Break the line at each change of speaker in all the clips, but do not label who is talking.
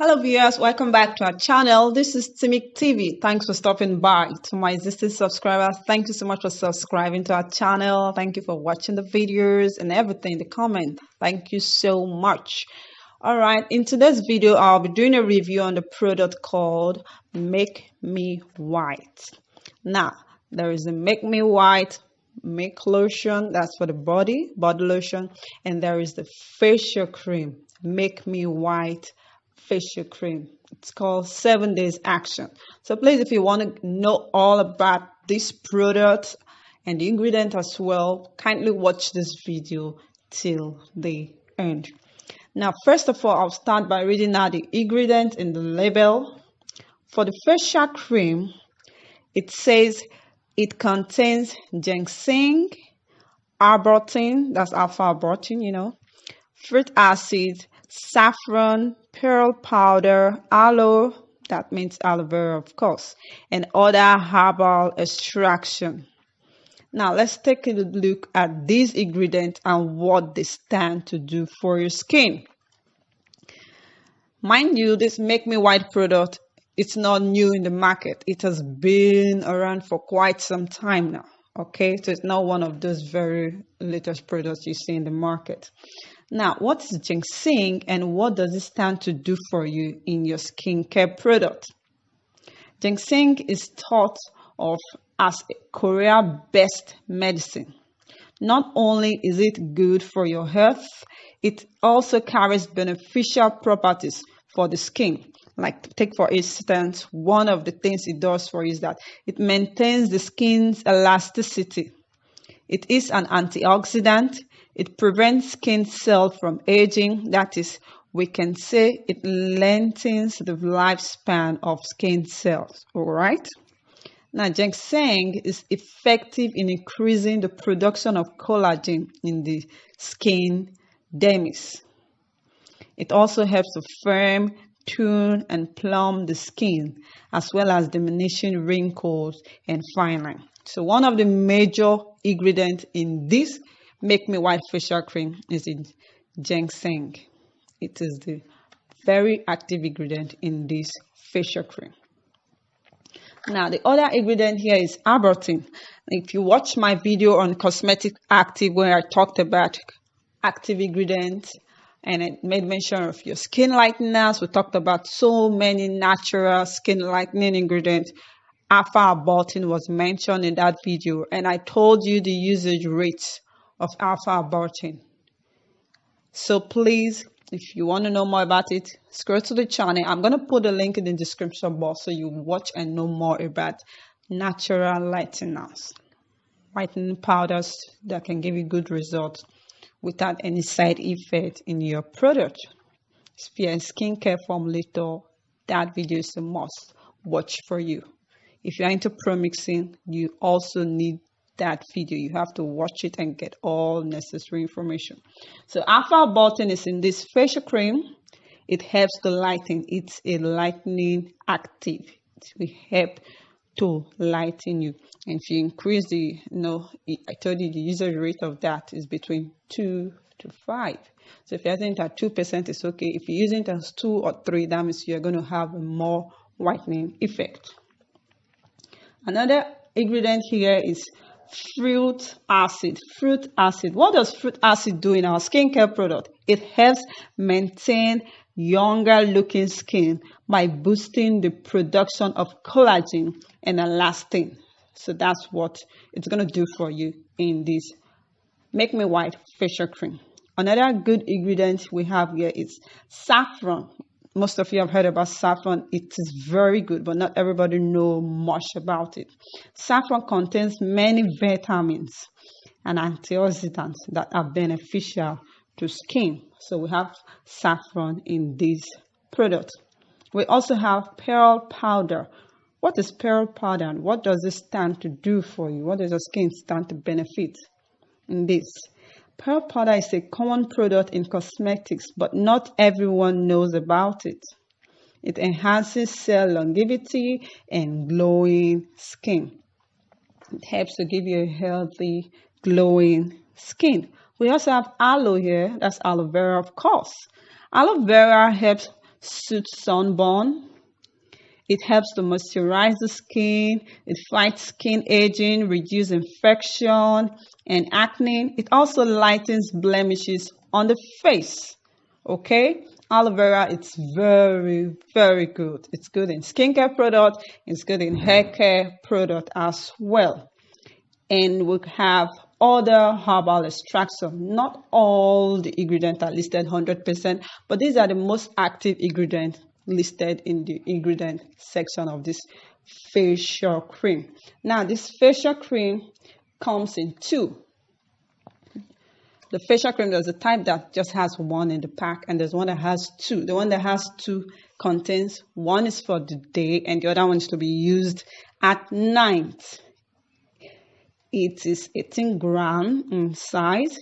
Hello viewers, welcome back to our channel. This is Timik TV. Thanks for stopping by. To my existing subscribers, thank you so much for subscribing to our channel. Thank you for watching the videos and everything, the comment. Thank you so much. Alright, in today's video, I'll be doing a review on the product called Make Me White. Now, there is a Make Me White Make Lotion, that's for the body lotion, and there is the facial cream, Make Me White facial cream. It's called 7 days action. So please, if you want to know all about this product and the ingredient as well, kindly watch this video till the end. Now, first of all, I'll start by reading out the ingredient in the label. For the facial cream, it says it contains ginseng, arbutin, that's alpha arbutin, fruit acid, saffron, pearl powder, aloe, that means aloe vera of course, and other herbal extraction. Now let's take a look at these ingredients and what they stand to do for your skin. Mind you, this Make Me White product, it's not new in the market. It has been around for quite some time now. Okay, so it's not one of those very latest products you see in the market. Now, what is ginseng and what does it stand to do for you in your skincare product? Ginseng is thought of as a Korea-based medicine. Not only is it good for your health, it also carries beneficial properties for the skin. Like, take for instance, one of the things it does for you is that it maintains the skin's elasticity. It is an antioxidant. It prevents skin cells from aging. That is, we can say it lengthens the lifespan of skin cells. All right. Now, ginseng is effective in increasing the production of collagen in the skin dermis. It also helps to firm, tone, and plump the skin, as well as diminishing wrinkles and fine lines. So one of the major ingredients in this Make Me White facial cream is in ginseng. It is the very active ingredient in this facial cream. Now, the other ingredient here is arbutin. If you watch my video on cosmetic active where I talked about active ingredients and I made mention of your skin lighteners, we talked about so many natural skin lightening ingredients. Alpha arbutin was mentioned in that video, and I told you the usage rates of alpha arbutin. So please, if you want to know more about it, scroll to the channel. I'm going to put a link in the description box so you watch and know more about natural lighteners, whitening powders that can give you good results without any side effect in your product. If you're a skincare formulator, that video is a must watch for you. If you're into pro-mixing, you also need that video. You have to watch it and get all necessary information. So alpha arbutin is in this facial cream. It helps to lighten. It's a lightening active. It will help to lighten you. And if you increase the, I told you the usage rate of that is between 2 to 5. So if you're using it at 2%, it's okay. If you're using it as 2 or 3, that means you're going to have a more whitening effect. Another ingredient here is fruit acid. Fruit acid. What does fruit acid do in our skincare product? It helps maintain younger looking skin by boosting the production of collagen and elastin. So that's what it's going to do for you in this Make Me White facial cream. Another good ingredient we have here is saffron. Most of you have heard about saffron. It is very good, but not everybody knows much about it. Saffron contains many vitamins and antioxidants that are beneficial to skin. So we have saffron in this product. We also have pearl powder. What is pearl powder and what does it stand to do for you? What does your skin stand to benefit in this? Pearl powder is a common product in cosmetics, but not everyone knows about it. It enhances cell longevity and glowing skin. It helps to give you a healthy, glowing skin. We also have aloe here. That's aloe vera, of course. Aloe vera helps suits sunburn. It helps to moisturize the skin. It fights skin aging, reduces infection and acne. It also lightens blemishes on the face. Okay, aloe vera, it's very, very good. It's good in skincare product. It's good in hair care product as well. And we have other herbal extraction. Not all the ingredients are listed 100%, but these are the most active ingredients listed in the ingredient section of this facial cream. Now, this facial cream comes in two. The facial cream, there's a type that just has one in the pack, and there's one that has two. The one that has two contains one is for the day, and the other one is to be used at night. It is 18 grams in size.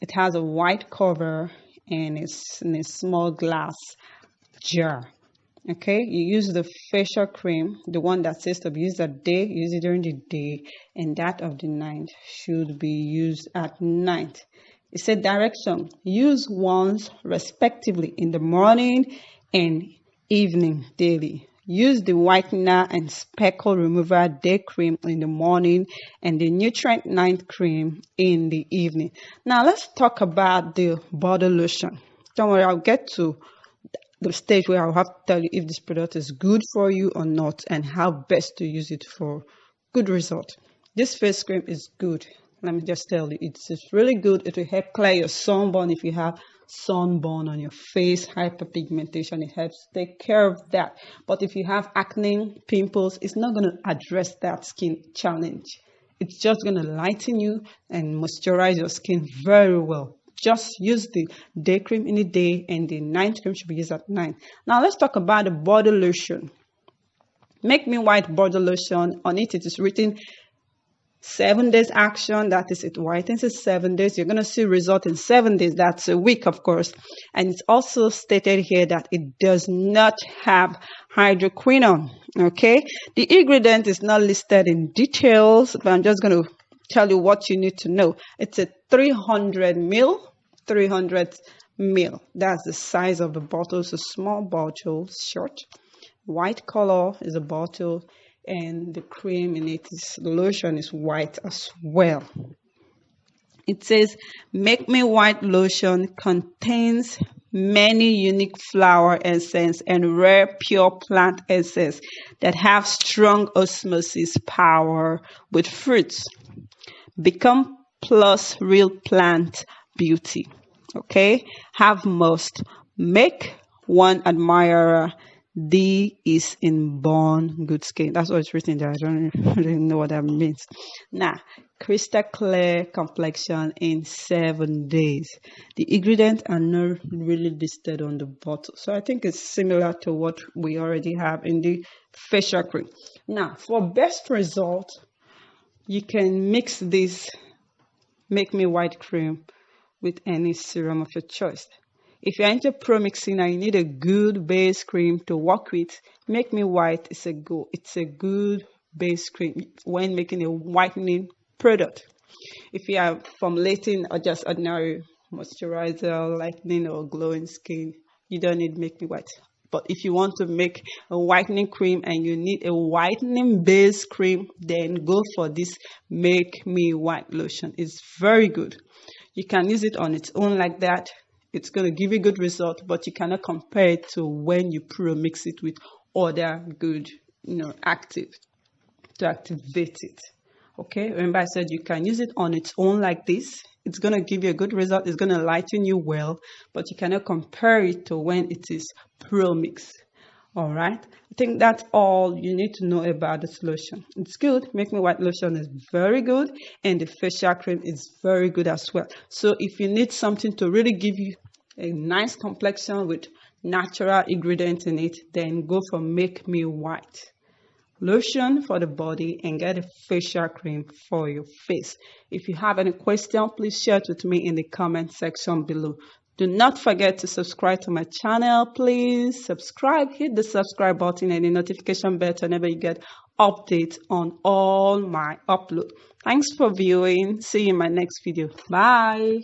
It has a white cover and it's in a small glass jar. Okay, you use the facial cream, the one that says to be used at day, use it during the day, and that of the night should be used at night. It said direction, use once respectively in the morning and evening daily. Use the whitener and speckle remover day cream in the morning and the nutrient night cream in the evening. Now let's talk about the body lotion. Don't worry, I'll get to the stage where I'll have to tell you if this product is good for you or not and how best to use it for good result. This face cream is good. Let me just tell you, it's really good. It will help clear your sunburn if you have sunburn on your face, hyperpigmentation. It helps take care of that. But if you have acne, pimples, it's not going to address that skin challenge. It's just going to lighten you and moisturize your skin very well. Just use the day cream in the day and the night cream should be used at night. Now let's talk about the body lotion. Make Me White body lotion. On it, it is written 7 days action. That is, it whitens in 7 days. You're going to see result in 7 days. That's a week, of course. And it's also stated here that it does not have hydroquinone. Okay, the ingredient is not listed in details, but I'm just going to tell you what you need to know. It's a 300 ml. That's the size of the bottle. It's a small bottle, short. White color is a bottle, and the cream in it is, the lotion is white as well. It says Make Me White lotion contains many unique flower essence and rare pure plant essence that have strong osmosis power with fruits. Become plus real plant beauty. Okay, have most, make one admirer. D is in born good skin. That's what it's written there. I don't really know what that means. Now, crystal clear complexion in 7 days. The ingredients are not really listed on the bottle, so I think it's similar to what we already have in the facial cream. Now, for best result, you can mix this Make Me White cream with any serum of your choice. If you're into pro mixing and you need a good base cream to work with, Make Me White is a go. It's a good base cream when making a whitening product. If you are formulating or just ordinary moisturizer, lightening or glowing skin, you don't need Make Me White. But if you want to make a whitening cream and you need a whitening base cream, then go for this Make Me White lotion. It's very good. You can use it on its own like that. It's going to give you good result, but you cannot compare it to when you mix it with other good, active to activate it. Okay, remember I said you can use it on its own like this. It's going to give you a good result. It's going to lighten you well, but you cannot compare it to when it is mix. All right, I think that's all you need to know about this lotion. It's good. Make Me White lotion is very good, and the facial cream is very good as well. So if you need something to really give you a nice complexion with natural ingredients in it, then go for Make Me White lotion for the body and get a facial cream for your face. If you have any question, please share it with me in the comment section below. Do not forget to subscribe to my channel. Please subscribe, hit the subscribe button and the notification bell whenever you get updates on all my uploads. Thanks for viewing. See you in my next video. Bye.